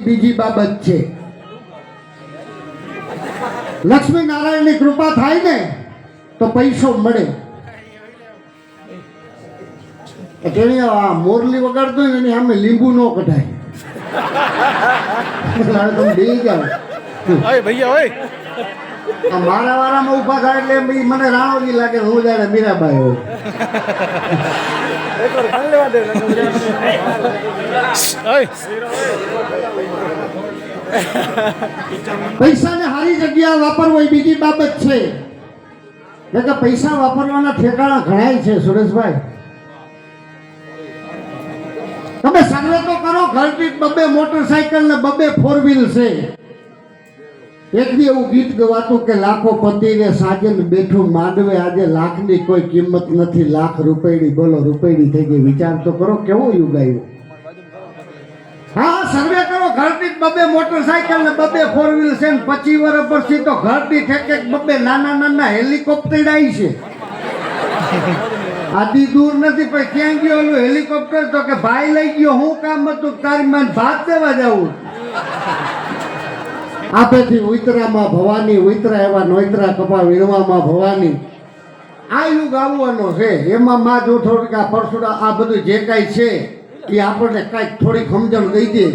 બીજી બાબત છે. લક્ષ્મી નારાયણની કૃપા થાય ને તો પૈસો મળે. તેની આ મોરલી વગાડતો હોય ને એની સામે લીંબુ ન કઢાય. તમે બે જાઓ ભૈયા હોય આ મારા વારામાં ઊભા થાય એટલે મને રાણોજી લાગે હું જાણે મીરાબાઈ હોય. પૈસાને સારી જગ્યા વાપરવો એ બીજી બાબત છે. કે પૈસા વાપરવાના ઠેકાણા ઘણાય છે સુરેશભાઈ. તમે સર્વે તો કરો, ઘરથી બબે મોટરસાયકલ ને બબે ફોર વ્હીલ છે. એક દી એવું ગીત ગવાતું કે લાખો પતિને સાજન બેઠું માંડવે, આજે લાખની કોઈ કિંમત નથી, લાખ રૂપિયાની. બોલો રૂપિયાની થઈ ગઈ. વિચાર તો કરો કેવો યુગ આવ્યો. હા સર્વે કરો, ઘરથી બબે મોટરસાયકલ ને બબે ફોર વ્હીલ છે. 25 વર્ષ પછી તો ઘરથી ઠેકે બબે નાના નાના હેલિકોપ્ટર આવી છે. આદી દૂર નથી પણ ક્યાં ગયો ઓલું હેલિકોપ્ટર? તો કે ભાઈ લઈ ગયો. હું કામ હતું? તારી માન ભાત દેવા જાવું. આપેથી ઉતરામાં ભવાની, ઉતરા એવા નોતરા કપા વીણવામાં ભવાની. આ યુગ આવવાનો છે. એમાં માં જો થોડીક આ પરસુડા આ બધું જે કાંઈ છે એ આપણને કાંઈક થોડીક સમજણ દઈ દે.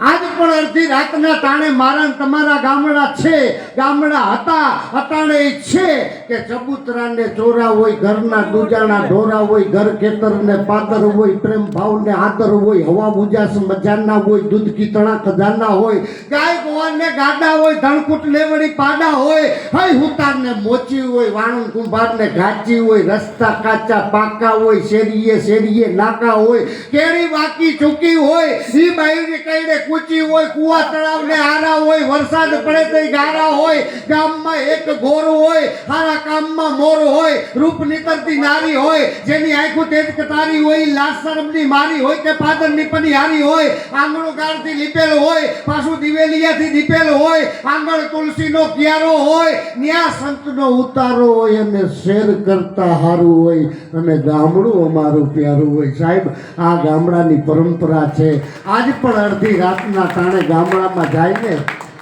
આજ પણ અડધી રાતના તાણે મારા તમારા ગામડા છે, ગામડા હતા, અટાણે છે કે ચબૂતરાને ચોરા હોય, ઘરના દૂજાના ઢોરા હોય, ઘર ખેતરને પાદર હોય, પ્રેમ ભાવને આદર હોય, હવા ઉજાસ મજાના હોય, દૂધ કીતણા ખજાના હોય, ગાય ગોવાને ગાડા હોય, ધણકૂટ લેવડી પાડા હોય, હઈ હુતારને મોચી હોય, વાણું કુંભારને ઘાચી હોય, રસ્તા કાચા પાકા હોય, શેરીએ શેરીએ નાકા હોય, કેળી બાકી ચૂકી હોય, ઈ બાઈની કઈડે કૂચી હોય, કુવા તળાવને આરા હોય, વરસાદ પડે તો ગારા હોય, ગામમાં એક ગોર હોય, હારા કામમાં મોર હોય, રૂપ નીતરતી નારી હોય, જેની આંખો તેજ કટારી હોય, લાશ શરમની મારી હોય કે પાદરની પનિહારી હોય, આંગણું ગાળથી લીપેલ હોય, પાછું દિવેલિયાથી દીપેલ હોય, આંગણ તુલસીનો ક્યારો હોય, ન્યા સંતનો ઉતારો હોય અને શેર કરતા હારું હોય અને ગામડું અમારું પ્યારું હોય. સાહેબ આ ગામડાની પરંપરા છે. આજ પણ અડધી રાતના તાણે ગામડામાં જાય ને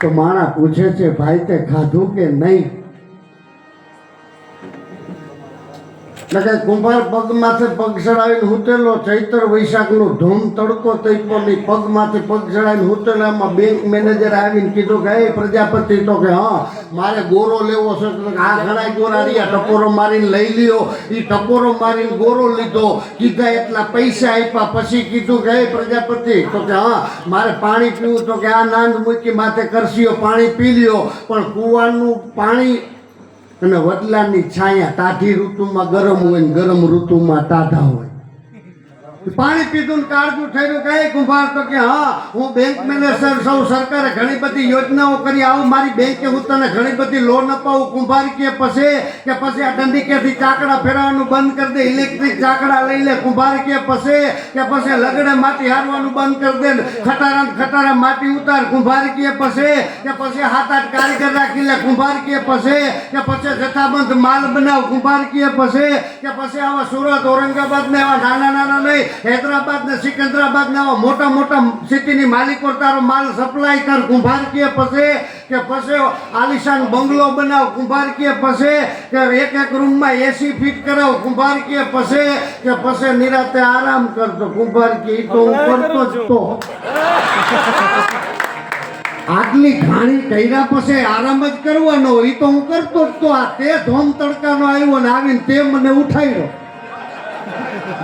તો માણા પૂછે છે, ભાઈ તે ખાધું કે નહીં? કુંભાર પગ માથે પગ ચડાવીને હુતેલો, ચૈત્ર વૈશાખનો ધૂમ તડકો તૈપોની પગ માથે પગ ચડાવીને હુતેલામાં બેંક મેનેજર આવીને કીધું કે એ પ્રજાપતિ, તો કે હા મારે ગોરો લેવો છે. આ ઘણા ગોરા રહ્યા, ટપોરો મારીને લઈ લ્યો. એ ટપોરો મારીને ગોરો લીધો, કીધા એટલા પૈસા આપ્યા. પછી કીધું કે એ પ્રજાપતિ, તો કે હા મારે પાણી પીવું. તો કે આ નાંદ મૂકી માથે કરશીઓ, પાણી પી લ્યો. પણ કુવાનું પાણી અને વડલાની છાયા ટાઢી ઋતુમાં ગરમ હોય ને ગરમ ઋતુમાં ટાઢા હોય. પાણી પીધું ને કાળજું થયું કે કુંભાર, તો કે હા હું બેંક મેનેજર સૌ, સરકારે ઘણી બધી યોજનાઓ કરી, આવું મારી બેંકે હું તને ઘણી બધી લોન અપાવું. કુંભાર કે પછી આ દંડીકેથી ચાકડા ફેરવાનું બંધ કરી દે, ઇલેક્ટ્રિક ચાકડા લઈ લે. કુંભાર કે પછી લગડે માટી હારવાનું બંધ કરી દે, ખટારા માટી ઉતાર. કુંભાર કે પછી 7-8 કારીગર રાખી લે. કુંભાર કે પછી જથ્થાબંધ માલ બનાવ. કુંભાર કે પછી આવા સુરત, ઔરંગાબાદ ને એવા નાના નહીં, હૈદરાબાદ ને સિકંદરાબાદ ને આવા મોટા મોટા સિટીની માલિકો તારો માલ સપ્લાય કર. કુંભાર કે પછી આલિશાન બંગલો બનાવ. કુંભાર કે પછી એક રૂમમાં એસી ફિટ કરાવ. કુંભાર કે પછી નિરાતે આરામ કરતો. કુંભાર કે ઈ તો હું કરતો જ તો. આટલી ઘાણી કર્યા પછી આરામ જ કરવાનો, એ તો હું કરતો જ તો. આ તે ધોમ તડકાનો આવ્યો ને આવીને તે મને ઉઠાવ્યો.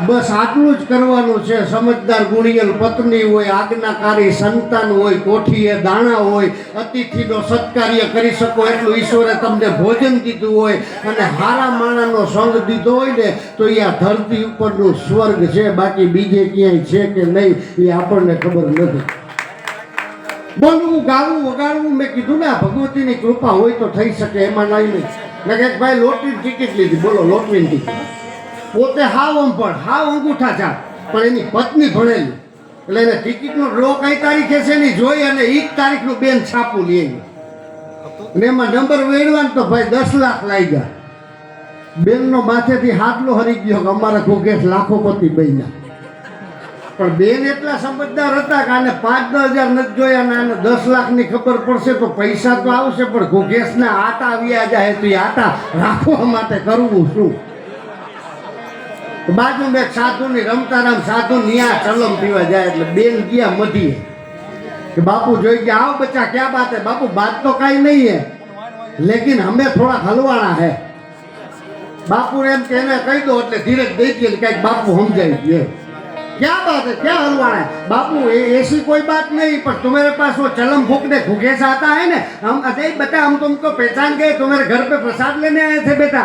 બસ આટલું જ કરવાનું છે. સમજદાર ગુણિયલ પત્ની હોય, આજ્ઞાકારી સંતાન હોય, કોઠીએ દાણા હોય, અતિથિનો સત્કાર્ય કરી શકો એટલું ઈશ્વરે તમને ભોજન દીધું હોય અને હારા માણાનો સંગ દીધો હોય ને તો એ આ ધરતી ઉપરનું સ્વર્ગ છે. બાકી બીજે ક્યાંય છે કે નહીં એ આપણને ખબર નથી. બોલવું, ગાવું, વગાડવું, મેં કીધું ને ભગવતીની કૃપા હોય તો થઈ શકે, એમાં નહીં. મેં કે ભાઈ લોટરીની ટિકિટ લીધી. બોલો લોટરીની ટિકિટ. પોતે હાવ અનપણ, હાવ અંગૂઠા ચાર, પણ એની પત્ની ભણેલી, એટલે એને ટિકિટનો ડ્રો કઈ તારીખે છે એની જોઈ અને ઈ તારીખનું બેન છાપું લે. અને એમાં નંબર વેડવાનું તો ભાઈ 10 લાખ લાગ્યા. બેનનો માથેથી હાથલો હરી ગયો કે અમારા ઘોઘેશ લાખોપતિ બન્યા. પણ બેન એટલા સમજદાર હતા કે આને 5-10 હજાર નથી જોયા ને આને 10 લાખની ખબર પડશે તો પૈસા તો આવશે, પણ ઘોઘેસના આટા વ્યા જાય તો એ આટા રાખવા માટે કરવું શું? બાજુમાં એક સાધુની રમતારામ સાધુ નિયા ચલમ પીવા જાય એટલે બેન ગયા મધીએ कि बापू जो कि आओ बच्चा क्या बात है? बापू बात तो कहीं नहीं है लेकिन हमें थोड़ा हलवाना है। बापू ने एम कहने कही दो એટલે ધીરજ દઈ દીધી કે बापू हम जाइए क्या बात है, क्या हलवाना है? बापू ऐसी कोई बात नहीं, पर तुम्हारे पास वो चलम फूकने घुघेस आता है ना, हम अजय बेटा हम तुमको पहचान गए, तुम्हारे घर पे प्रसाद लेने आए थे बेटा।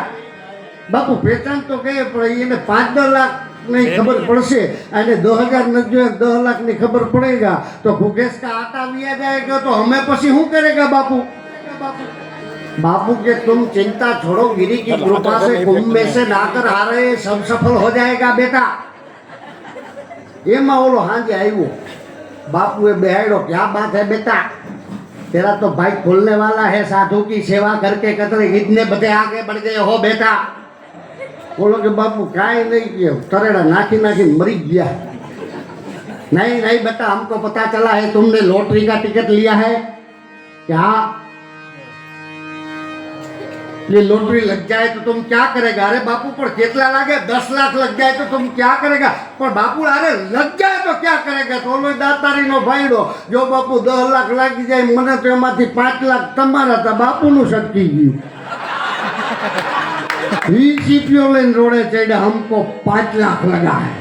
बापू पहचान तो गए पर ये 5-10 लाख नहीं खबर पड़से अरे 2000 न जो 10 लाख नहीं खबर पड़ेगा तो घुघेस का आटा लिया जाएगा तो हमें पसी हूँ करेगा बापू? बापू के तुम चिंता छोड़ो, गिरी की कृपा से कुंभ में से नाकर आ रहे सब सफल हो जाएगा बेटा। ये माओलो हाँ जी आई वो बापू बेहाड़ो क्या बात है बेटा, तेरा तो भाई खुलने वाला है, साधु की सेवा करके कतरे इतने बड़े आगे बढ़ गए हो बेटा। बोलो कि बापू काई नहीं किया, तरेड़ा नाखी नाखी मरी गया। नहीं नहीं बेटा हमको पता चला है तुमने लॉटरी का टिकट लिया है क्या? ये लॉटरी लग जाए तो तुम क्या करेगा? अरे बापू पर कितना लगे? 10 लाख लग जाए तो तुम क्या करेगा? पर बापू अरे लग जाए तो क्या करेगा? तो लो दातारी नो भाईडो जो बापू 10 लाख लगी जाए मने तो एमांथी 5 लाख तमारा था, बापू नु सटकी गયું। सीपीओ लेन रोडे चढ़े हमको 5 लाख लगा है।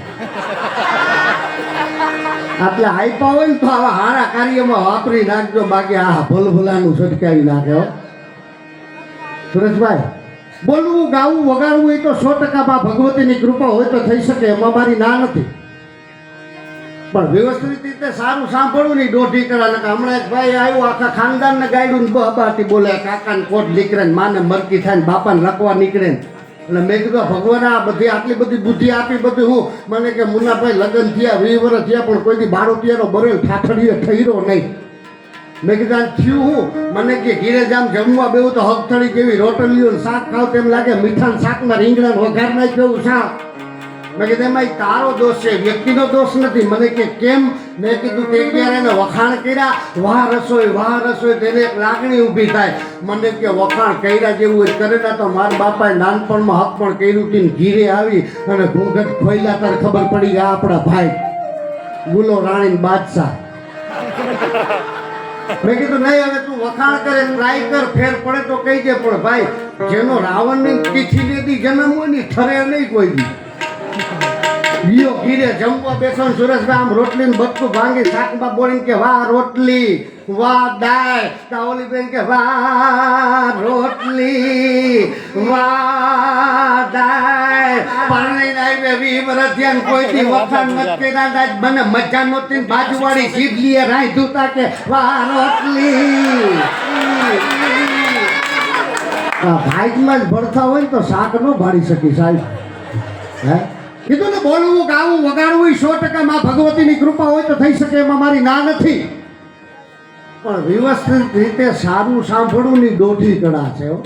એટલે આઈપા હોય ને તો આવા હારા કાર્યમાં વાપરી નાખજો, બાકી આ ભલભલાનું સટકાવી નાખે હો સુરેશભાઈ। બોલવું ગાવું વગાડવું એ તો 100% ભગવતીની કૃપા હોય તો થઈ શકે, એમાં મારી ના નથી, પણ વ્યવસ્થિત રીતે સારું સાંભળવું નહીં દોઢી કરા નકા। હમણાં એક ભાઈ આવ્યો આખા ખાનદાનને ગાયડું ને બહાબાથી બોલે કાકાને કોટ નીકળે ને માને મરકી થાય ને બાપાને લખવા નીકળે ને, એટલે મેં કીધું ભગવાન આ બધી આટલી બધી બુદ્ધિ આપી બધું હું મને કે મુન્નાભાઈ લગ્ન થયા 20 વર્ષ થયા પણ કોઈથી બારોટિયાનો બરેલ ઠાઠડીએ ઠર્યો નહીં। મેં કીધું આ થયું હું? મને કે ઘીરે જામ જમવા બેવું તો હગથળી જેવી રોટલીઓ ને શાક ખાવ તેમ લાગે મીઠા શાકમાં રીંગણા વઘાર નાખ્યું શાક। મેં કીધું એમાં તારો દોષ છે, વ્યક્તિનો દોષ નથી। મને કે કેમ? મેં કીધું તે ક્યારે એને વખાણ કર્યા, વાહ રસોઈ તેને એક લાગણી ઊભી થાય। મને કે વખાણ કર્યા જેવું કરે ના તો મારા બાપાએ નાનપણમાં હક પણ કર્યું હતું, ઘીરે આવી અને ઘૂંઘટ ખોઈલા ત્યારે ખબર પડી ગયા આપણા ભાઈ ગુલો રાણી બાદશાહ। મેં કીધું નહીં હવે તું વખાણ કરે ટ્રાય કર, ફેર પડે તો કહી દે, પણ ભાઈ જેનો રાવણની તિથિ લેતી જન્મ હોય ને ઠરે નહીં કોઈ દી। યો ઘીરે જમવા બેસો ને સુરેશભાઈ આમ રોટલી ને બટકું ભાંગી શાકમાં બોલીને કે વાહ રોટલી વાહ દાળ, તાઓલી બેન કે વાહ રોટલી વાહ દાળ। પરણીને આવી 20 વર્ષ થયા કોઈ દી વખાણ નથી કર્યા, મને મજા નહોતી બાજુવાળી સીધલીએ રાંધ્યું તા કે વાહ રોટલી। ભાઈમાં જ ભરતા હોય ને તો શાક ન ભાડી શકી સાહેબ। હે કીધું ને બોલવું ગાવું વગાડવું 100% માં ભગવતીની કૃપા હોય તો થઈ શકે, એમાં મારી ના નથી, પણ વ્યવસ્થિત રીતે સારું સાંભળવું ની દોઢી કળા છે હો।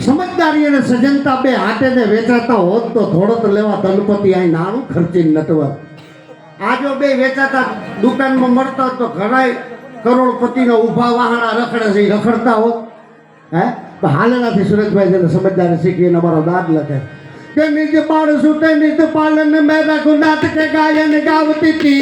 સમજદારી અને સજનતા બે હાથે ને વેચાતા હોત તો થોડો તો લેવા ધનપતિ આ નાનું ખર્ચી નટવર। આ જો બે વેચાતા દુકાનમાં મળતા તો ઘણા કરોડપતિનો ઊભા વાહણા રખડે છે, રખડતા હોત હે તો હાલેલાથી સુરેશભાઈ જેને સમજદારી શીખીને અમારો દાદ લખે કે નિજ બાળ સુતે નિજ પાલન મેં રઘુનાથ के गायन गावती थी।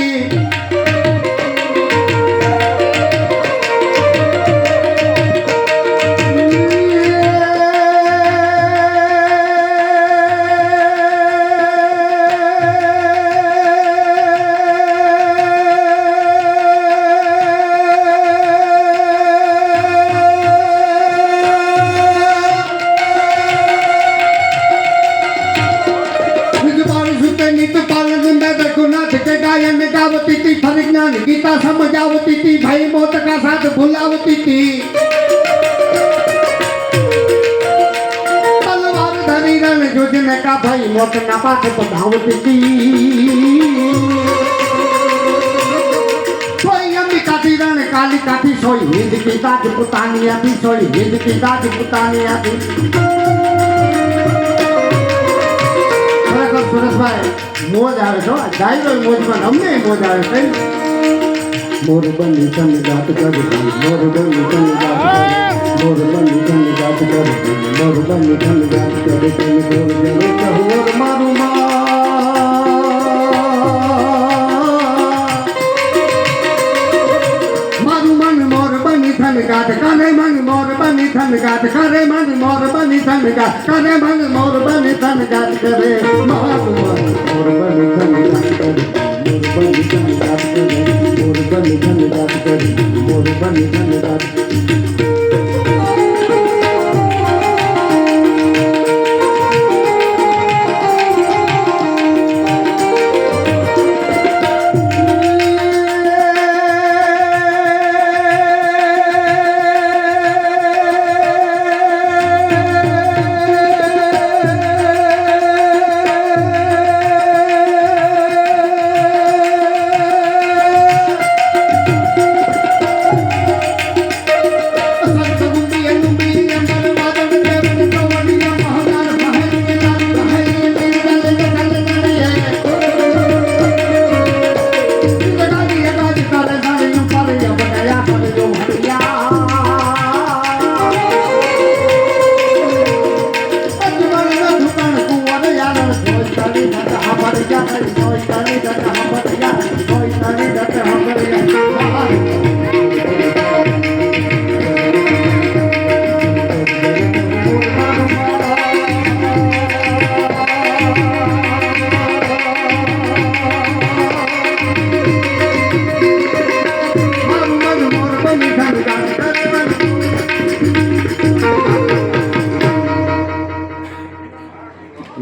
ज्ञान गीता समझावती थी, भाई मौत का साथ भुलावती थी। तलवार धरी रण जुझने का भाई मौत ना पाठ बधावती थी। सोई अंबिका थी रण कालिका थी, सोई हिंद की ताज पुतानिया थी, सोई हिंद की ताज पुतानिया थी। સુરેશભાઈ મોજ આવે છો ડાયરો મોજમાં અમને મોજ આવે છે મોર બની તને ગાત કર મોર બની તને ગાત કર મોર બની તને ગાત કર મોર બની તને ગાત કર તને મોર જને કહુર મારું મારું મન મોર બની તને ગાત કરે મન મોર બની તને ગાત કરે મન મોર બની તને ગાત કરે મન મોર બની તને ગાત કરે મારું મન મોર બની તને ગાત કરે મોર બની તને ગાત કરે મોર બની તને ગાત કરે મોર બની તને ગાત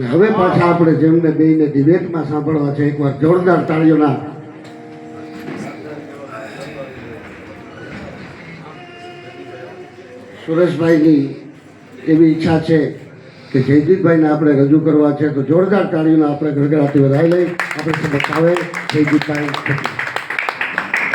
હવે પાછા આપણે જેમને બેયને ડિબેટમાં સાંભળવા છે એકવાર જોરદાર તાળીઓના સુરેશભાઈની એવી ઈચ્છા છે કે જયદીપભાઈને આપણે રજૂ કરવા છે તો જોરદાર તાળીઓના આપણે ગડગડાટી વધાવી લઈ આપણે બતાવે જયદીપભાઈ